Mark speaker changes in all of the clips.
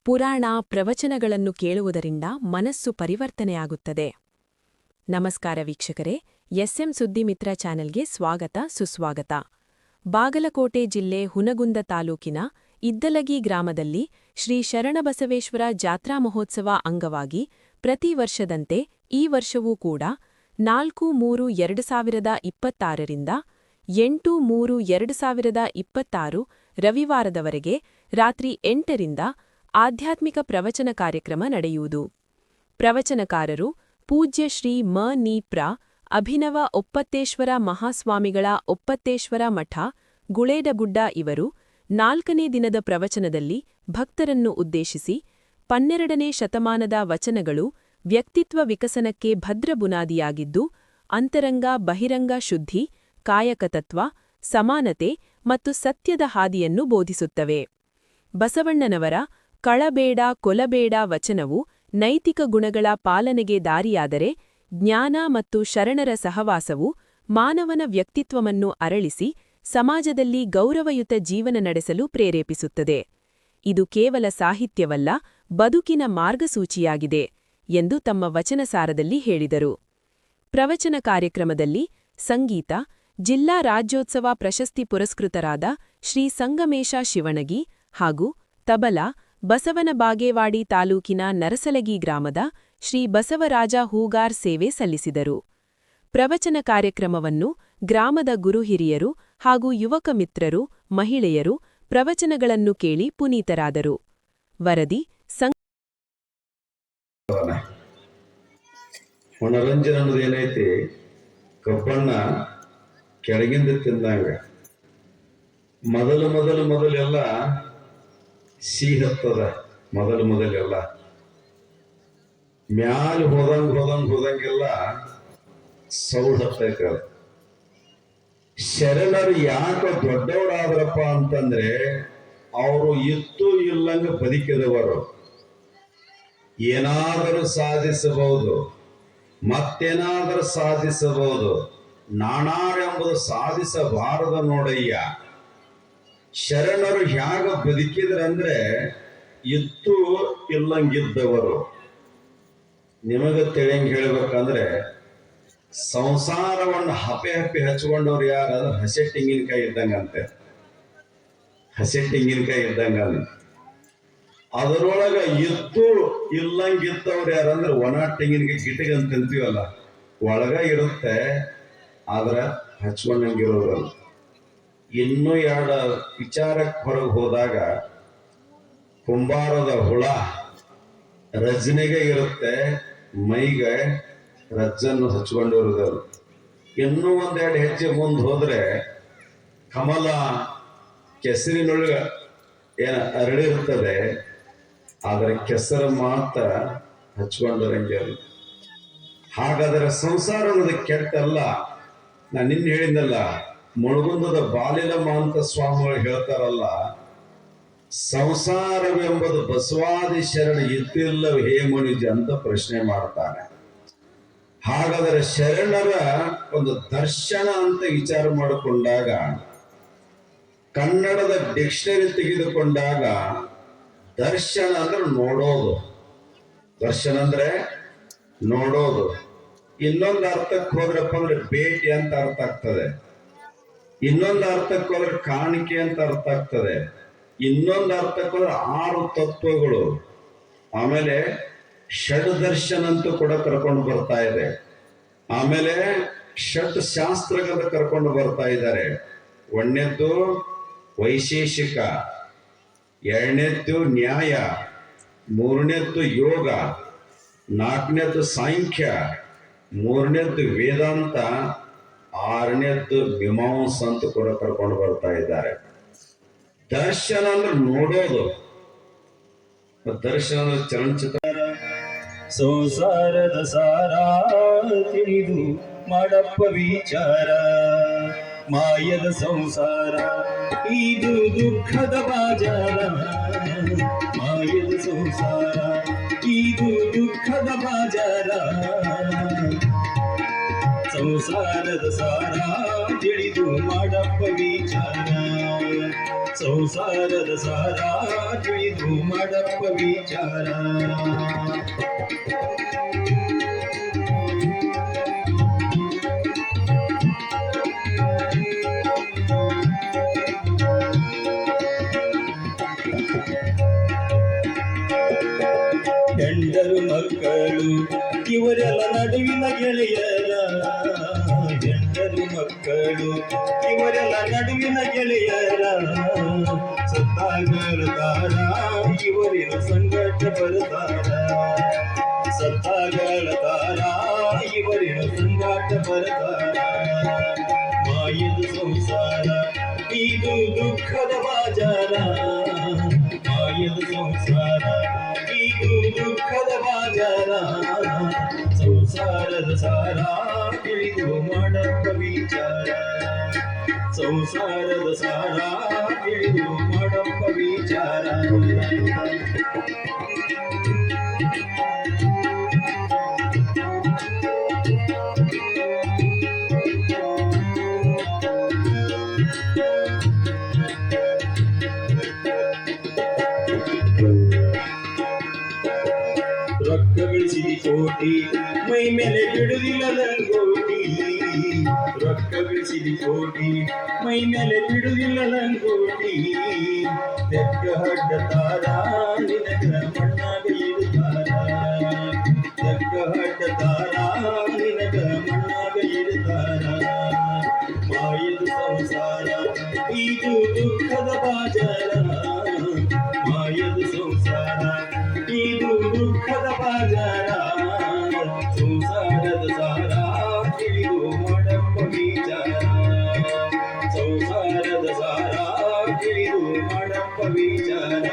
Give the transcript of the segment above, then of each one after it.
Speaker 1: ಪುರಾಣ ಪ್ರವಚನಗಳನ್ನು ಕೇಳುವುದರಿಂದ ಮನಸ್ಸು ಪರಿವರ್ತನೆಯಾಗುತ್ತದೆ. ನಮಸ್ಕಾರ ವೀಕ್ಷಕರೇ, ಎಸ್ಎಂ ಸುದ್ದಿಮಿತ್ರ ಚಾನೆಲ್ಗೆ ಸ್ವಾಗತ ಸುಸ್ವಾಗತ. ಬಾಗಲಕೋಟೆ ಜಿಲ್ಲೆ ಹುನಗುಂದ ತಾಲೂಕಿನ ಇದ್ದಲಗಿ ಗ್ರಾಮದಲ್ಲಿ ಶ್ರೀ ಶರಣಬಸವೇಶ್ವರ ಜಾತ್ರಾ ಮಹೋತ್ಸವ ಅಂಗವಾಗಿ ಪ್ರತಿ ವರ್ಷದಂತೆ ಈ ವರ್ಷವೂ ಕೂಡ 4-3-2026 ರಿಂದ 8-3-2026 ರವಿವಾರದವರೆಗೆ ರಾತ್ರಿ 8 ರಿಂದ ಆಧ್ಯಾತ್ಮಿಕ ಪ್ರವಚನ ಕಾರ್ಯಕ್ರಮ ನಡೆಯುವುದು. ಪ್ರವಚನಕಾರರು ಪೂಜ್ಯ ಶ್ರೀ ಮ. ನಿ. ಪ್ರ. ಅಭಿನವ ಒಪ್ಪತ್ತೇಶ್ವರ ಮಹಾಸ್ವಾಮಿಗಳ ಒಪ್ಪತ್ತೇಶ್ವರ ಮಠ, ಗುಳೇದಗುಡ್ಡ ಇವರು 4ನೇ ದಿನದ ಪ್ರವಚನದಲ್ಲಿ ಭಕ್ತರನ್ನು ಉದ್ದೇಶಿಸಿ 12ನೇ ಶತಮಾನದ ವಚನಗಳು ವ್ಯಕ್ತಿತ್ವ ವಿಕಸನಕ್ಕೆ ಭದ್ರ ಬುನಾದಿಯಾಗಿದ್ದು, ಅಂತರಂಗ ಬಹಿರಂಗ ಶುದ್ಧಿ, ಕಾಯಕತತ್ವ, ಸಮಾನತೆ ಮತ್ತು ಸತ್ಯದ ಹಾದಿಯನ್ನು ಬೋಧಿಸುತ್ತವೆ. ಬಸವಣ್ಣನವರ ಕಳಬೇಡ ಕೊಲಬೇಡ ವಚನವು ನೈತಿಕ ಗುಣಗಳ ಪಾಲನೆಗೆ ದಾರಿಯಾದರೆ, ಜ್ಞಾನ ಮತ್ತು ಶರಣರ ಸಹವಾಸವು ಮಾನವನ ವ್ಯಕ್ತಿತ್ವವನ್ನು ಅರಳಿಸಿ ಸಮಾಜದಲ್ಲಿ ಗೌರವಯುತ ಜೀವನ ನಡೆಸಲು ಪ್ರೇರೇಪಿಸುತ್ತದೆ. ಇದು ಕೇವಲ ಸಾಹಿತ್ಯವಲ್ಲ, ಬದುಕಿನ ಮಾರ್ಗಸೂಚಿಯಾಗಿದೆ ಎಂದು ತಮ್ಮ ವಚನಸಾರದಲ್ಲಿ ಹೇಳಿದರು. ಪ್ರವಚನ ಕಾರ್ಯಕ್ರಮದಲ್ಲಿ ಸಂಗೀತ, ಜಿಲ್ಲಾ ರಾಜ್ಯೋತ್ಸವ ಪ್ರಶಸ್ತಿ ಪುರಸ್ಕೃತರಾದ ಶ್ರೀ ಸಂಗಮೇಶ ಶಿವಣಗಿ ಹಾಗೂ ತಬಲಾ, ಬಸವನ ಬಾಗೇವಾಡಿ ತಾಲೂಕಿನ ನರಸಲಗಿ ಗ್ರಾಮದ ಶ್ರೀ ಬಸವರಾಜ ಹೂಗಾರ್ ಸೇವೆ ಸಲ್ಲಿಸಿದರು. ಪ್ರವಚನ ಕಾರ್ಯಕ್ರಮವನ್ನು ಗ್ರಾಮದ ಗುರುಹಿರಿಯರು ಹಾಗೂ ಯುವಕ ಮಿತ್ರರು, ಮಹಿಳೆಯರು ಪ್ರವಚನಗಳನ್ನು ಕೇಳಿ ಪುನೀತರಾದರು. ವರದಿ
Speaker 2: ಮನರಂಜನೆ ಅನ್ನೋದು ಏನೈತಿ, ಕಬ್ಬಣ್ಣ ಕೆಳಗಿಂದ ತಿಂದಂಗ ಮೊದಲೆಲ್ಲ ಸಿಹಿ ಹತ್ತದ. ಮೊದಲೆಲ್ಲ ಮ್ಯಾಲ ಹೋದಂಗೆಲ್ಲ ಸೌಡ್ ಹತ್ತೈತ. ಶರಣರು ಯಾಕೆ ದೊಡ್ಡವರಾದ್ರಪ್ಪ ಅಂತಂದ್ರೆ, ಅವರು ಇತ್ತು ಇಲ್ಲಂಗ ಬದುಕಿದವರು. ಏನಾದರೂ ಸಾಧಿಸಬಹುದು, ಮತ್ತೇನಾದರೂ ಸಾಧಿಸಬಹುದು, ನಾನಾರೆಂಬುದು ಸಾಧಿಸಬಾರದು ನೋಡಯ್ಯ. ಶರಣರು ಹ್ಯಾಗ ಬದುಕಿದ್ರಂದ್ರೆ ಇತ್ತು ಇಲ್ಲಂಗಿದ್ದವರು. ನಿಮಗೆ ತಿಳಿಯಂಗೆ ಹೇಳ್ಬೇಕಂದ್ರೆ, ಸಂಸಾರವನ್ನು ಹಪ್ಪೆ ಹಚ್ಕೊಂಡವ್ರು ಯಾರಾದ್ರೆ ಹಸೆ ತೆಂಗಿನಕಾಯಿ ಇದ್ದಂಗಂತೆ. ಅದರೊಳಗ ಇತ್ತು ಇಲ್ಲಂಗಿತ್ತವ್ರು ಯಾರಂದ್ರೆ ಒಣ ತೆಂಗಿನಕಾಯಿ ಗಿಟಗಂತ ತಿಂತೀವಲ್ಲ, ಒಳಗ ಇರುತ್ತೆ, ಆದ್ರ ಹಚ್ಕೊಂಡಂಗಿರೋರಲ್ಲ. ಇನ್ನೂ ಎರಡು ವಿಚಾರಕ್ಕೆ ಹೊರಗೆ ಹೋದಾಗ, ಕುಂಬಾರದ ಹುಳ ರಜನಿಗೆ ಇರುತ್ತೆ, ಮೈಗೆ ರಜ್ಜನ್ನು ಹಚ್ಕೊಂಡಿರೋದಲ್ಲ. ಇನ್ನೂ ಒಂದೆರಡು ಹೆಜ್ಜೆ ಮುಂದೆ ಹೋದ್ರೆ ಕಮಲ ಕೆಸರಿನೊಳಗ ಅರಳಿರ್ತದೆ, ಆದರೆ ಕೆಸರು ಮಾತ್ರ ಹಚ್ಕೊಂಡರಂಗೆ. ಹಾಗಾದರೆ ಸಂಸಾರ ಅನ್ನೋದು ಕೆಟ್ಟಲ್ಲ. ನಾನು ನಿನ್ನೆ ಹೇಳಿದ್ನಲ್ಲ, ಮುಳುಗುಂದದ ಬಾಲಿಲಮ್ಮ ಅಂತ ಸ್ವಾಮಿಗಳು ಹೇಳ್ತಾರಲ್ಲ, ಸಂಸಾರವೆಂಬುದು ಬಸವಾದಿ ಶರಣ ಇದ್ದಿಲ್ಲವೇ ಹೇ ಮನುಜ ಅಂತ ಪ್ರಶ್ನೆ ಮಾಡ್ತಾನೆ. ಹಾಗಾದರೆ ಶರಣರ ಒಂದು ದರ್ಶನ ಅಂತ ವಿಚಾರ ಮಾಡಿಕೊಂಡಾಗ, ಕನ್ನಡದ ಡಿಕ್ಷನರಿ ತೆಗೆದುಕೊಂಡಾಗ, ದರ್ಶನ ಅಂದ್ರೆ ನೋಡೋದು. ದರ್ಶನ ಅಂದ್ರೆ ನೋಡೋದು. ಇನ್ನೊಂದು ಅರ್ಥಕ್ಕೆ ಹೋದ್ರಪ್ಪ ಅಂದ್ರೆ ಭೇಟಿ ಅಂತ ಅರ್ಥ ಆಗ್ತದೆ. ಇನ್ನೊಂದು ಅರ್ಥಕ್ಕೆ ಹೋದ್ರೆ ಕಾಣಿಕೆ ಅಂತ ಅರ್ಥ ಆಗ್ತದೆ. ಇನ್ನೊಂದು ಅರ್ಥಕ್ಕೆ ಹೋದ್ರೆ 6 ತತ್ವಗಳು. ಆಮೇಲೆ ಷಡ್ ದರ್ಶನ ಅಂತೂ ಕೂಡ ಕರ್ಕೊಂಡು ಬರ್ತಾ ಇದೆ. ಆಮೇಲೆ ಷಟ್ ಶಾಸ್ತ್ರಗಳ ಕರ್ಕೊಂಡು ಬರ್ತಾ ಇದ್ದಾರೆ. ಒಂದನೇದ್ದು ವೈಶೇಷಿಕ, ಎರಡನೇದ್ದು ನ್ಯಾಯ, ಮೂರನೇದ್ದು ಯೋಗ, ನಾಲ್ಕನೇದ್ದು ಸಾಂಖ್ಯ, ಮೂರನೇದ್ದು ವೇದಾಂತ, ಆರನೇದ್ದು ಮೀಮಾಂಸ ಅಂತ ಕೂಡ ಕರ್ಕೊಂಡು ಬರ್ತಾ ಇದ್ದಾರೆ. ದರ್ಶನ ಅಂದ್ರೆ ನೋಡೋದು. ದರ್ಶನ ಅಂದ್ರೆ ಚಲನಚಿತ್ರ.
Speaker 3: ಸಂಸಾರದ ಸಾರ ತಿಳಿದು ಮಾಡಪ್ಪ ವಿಚಾರ, ಮಾಯದ ಸಂಸಾರ ಇದು ದುಃಖದ ಬಾಜಾರ. ಮಾಯದ ಸಂಸಾರ ಇದು ದುಃಖದ ಬಾಜಾರ. ಸಂಸಾರದ ಸಾರ ತಿಳಿದು ಮಾಡಪ್ಪ ವಿಚಾರ. ಸಂಸಾರದ ಸಾರ ತಿಳಿದು ಮಾಡಪ್ಪ ವಿಚಾರ. ಹೆಂಡರು ಮಕ್ಕಳು ಇವರೆಲ್ಲ ನಡುವಿನ ಗೆಳೆಯರ, ಹೆಂಡರು ಮಕ್ಕಳು ಇವರೆಲ್ಲ ನಡುವಿನ ಗೆಳೆಯರ, ಸತ್ತಾಗಲತಾರ ಇವರಿನ ಸಂಗಟ ಬರ್ತಾರ, ಸತ್ತಾಗಲತಾರ ಇವರಿನ ಸಂಗಾಟ ಬರ್ತಾರ. ಮಾಯದ ಸಂಸಾರ ಇದು ದುಃಖದ ಬಾಜಾರ, ಮಾಯದ ಸಂಸಾರ ಇದು ದುಃಖದ ಬಾಜಾರ. ಸಂಸಾರದ ಸಾರ ತಿಳಿದು ಮಾಡಪ್ಪ ವಿಚಾರ, ಸಂಸಾರದ ಸಾರ ತಿಳಿದು ಮಾಡಪ್ಪ ವಿಚಾರ. ರೊಕ್ಕ ಗಳಿಸಿದಿ ಕೋಟಿ ಮೈ ಮೇಲೆ ಬಿಡುದಿಲ್ಲ ಲಂಗೋಟಿ, ರೊಕ್ಕ ಗಳಿಸಿದಿ ಕೋಟಿ ಮೈ ಮೇಲೆ ಬಿಡುದಿಲ್ಲ ಲಂಗೋಟಿ. ತೆಕ್ಕ ಹಡ್ಡ ತಾರ ನಿನಗ ಮಣ್ಣಾಗ ಇಡುತ್ತಾರ, ತೆಕ್ಕ ಹಡ್ಡ ತಾರ ನಿನಗ ಮಣ್ಣಾಗ ಇಡುತ್ತಾರ. ಮಾಯದ ಸಂಸಾರ ಇದು ದುಃಖದ ಬಾಜಾರ, ಮಾಯದ ಸಂಸಾರ ಇದು ದುಃಖದ ಬಾಜಾರ. ಸಂಸಾರದ ಸಾರ ತಿಳಿದು ಮಾಡಪ್ಪ ವಿಚಾರ, ಸಂಸಾರದ ಸಾರ ತಿಳಿದು ಮಾಡಪ್ಪ ವಿಚಾರ.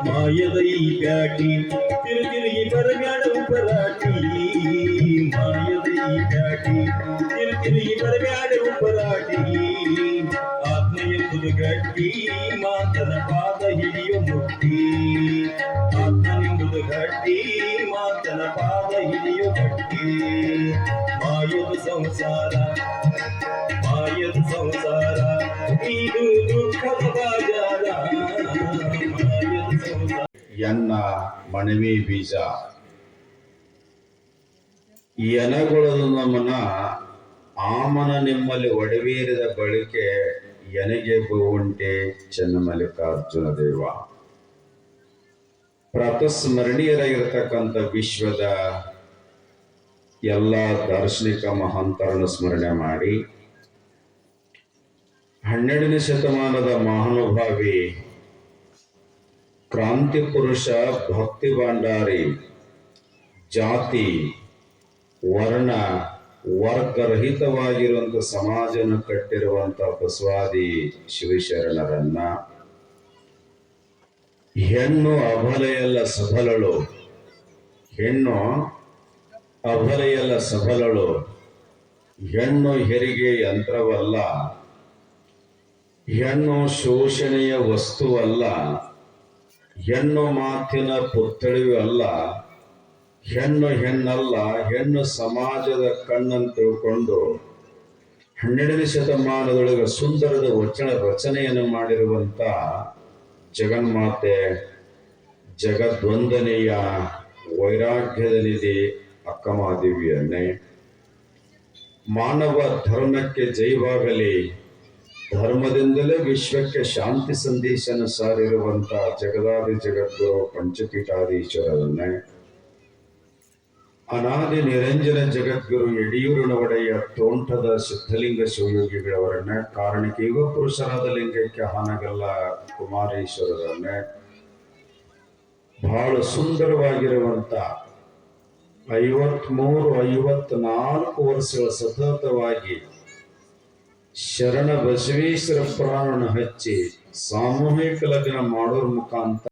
Speaker 3: ಮಾಯದ ಈ ಬ್ಯಾಟಿ ತಿರುಗಿ ಬರಬ್ಯಾಡ ಉಪರಾಟಿ, ಮಾಯದ ಈ ಬ್ಯಾಟಿ ತಿರುಗಿ ಬರಬ್ಯಾಡ ಉಪರಾಟಿ. ಆತ್ಮ ಎಂಬುದು ಗಟ್ಟಿ ಮಾತನ ಪಾದ ಹಿಡಿಯೋ ಮುಟ್ಟಿ, ಆತ್ಮ ಎಂಬುದು ಗಟ್ಟಿ ಮಾತನ ಪಾದ ಹಿಡಿಯೋ ಗಟ್ಟಿ. ಮಾಯದ ಸಂಸಾರ ಮಾಯದ ಸಂಸಾರ ಇದು ದುಃಖದ ಬಾಜಾರ, ಮಾಯದ ಸಂಸಾರ.
Speaker 2: ಎನ್ನ ಮಣವಿ ಬೀಜ ಈ ಎನಗೊಳದು ನಮ್ಮನ ಆಮನ ನಿಮ್ಮಲ್ಲಿ ಒಡವೇರಿದ ಬಳಿಕೆ ಎನಗೆ ಬಹುಂಟೆ ಚೆನ್ನಮಲ್ಲಿಕಾರ್ಜುನ ದೇವ. ಪ್ರಾತಸ್ಮರಣೀಯರಾಗಿರ್ತಕ್ಕಂಥ ವಿಶ್ವದ ಎಲ್ಲ ದಾರ್ಶನಿಕ ಮಹಾಂತರನ್ನು ಸ್ಮರಣೆ ಮಾಡಿ 12ನೇ ಶತಮಾನದ ಮಹಾನುಭಾವಿ ಕ್ರಾಂತಿ ಪುರುಷ ಭಕ್ತಿ ಭಂಡಾರಿ ಜಾತಿ ವರ್ಣ ವರ್ಗರಹಿತವಾಗಿರುವಂಥ ಸಮಾಜನ ಕಟ್ಟಿರುವಂಥ ಬಸವಾದಿ ಶಿವಶರಣರನ್ನ ಹೆಣ್ಣು ಅಬಲೆಯಲ್ಲ ಸಬಲಳು, ಹೆಣ್ಣು ಅಬಲೆಯಲ್ಲ ಸಬಲಳು, ಹೆಣ್ಣು ಹೆರಿಗೆ ಯಂತ್ರವಲ್ಲ, ಹೆಣ್ಣು ಶೋಷಣೆಯ ವಸ್ತುವಲ್ಲ, ಹೆಣ್ಣು ಮಾತಿನ ಪುತ್ಥಳಿಯೂ ಅಲ್ಲ, ಹೆಣ್ಣು ಹೆಣ್ಣಲ್ಲ, ಹೆಣ್ಣು ಸಮಾಜದ ಕಣ್ಣನ್ನು ತಿಳ್ಕೊಂಡು 12ನೇ ಶತಮಾನದೊಳಗೆ ಸುಂದರದ ರಚನೆಯನ್ನು ಮಾಡಿರುವಂಥ ಜಗನ್ಮಾತೆ ಜಗದ್ವಂದನೆಯ ವೈರಾಗ್ಯದ ನಿಧಿ ಅಕ್ಕಮಹಾದೇವಿಯನ್ನೇ ಮಾನವ ಧರ್ಮಕ್ಕೆ ಜೈವಾಗಲಿ, ಧರ್ಮದಿಂದಲೇ ವಿಶ್ವಕ್ಕೆ ಶಾಂತಿ ಸಂದೇಶನ ಸಾರಿರುವಂಥ ಜಗದಾದಿ ಜಗದ್ಗುರು ಪಂಚಪೀಠಾಧೀಶ್ವರರನ್ನೇ ಅನಾದಿ ನಿರಂಜನ ಜಗದ್ಗುರು ಯಡಿಯೂರಿನ ಒಡೆಯ ತೋಂಟದ ಸಿದ್ಧಲಿಂಗ ಶಿವಯೋಗಿಗಳವರನ್ನೇ ಕಾರಣಿಕ ಯುಗ ಪುರುಷರಾದ ಲಿಂಗಕ್ಕೆ ಹಾನಗಲ್ಲ ಕುಮಾರೇಶ್ವರರನ್ನೇ ಬಹಳ ಸುಂದರವಾಗಿರುವಂತ 53-54 ವರ್ಷಗಳ ಸತತವಾಗಿ ಶರಣ ಬಸವೇಶ್ವರ ಪ್ರಾಣನ ಹಚ್ಚಿ ಸಾಮೂಹಿಕ ಲಗ್ನ ಮಾಡೋರ್ ಮುಖಾಂತರ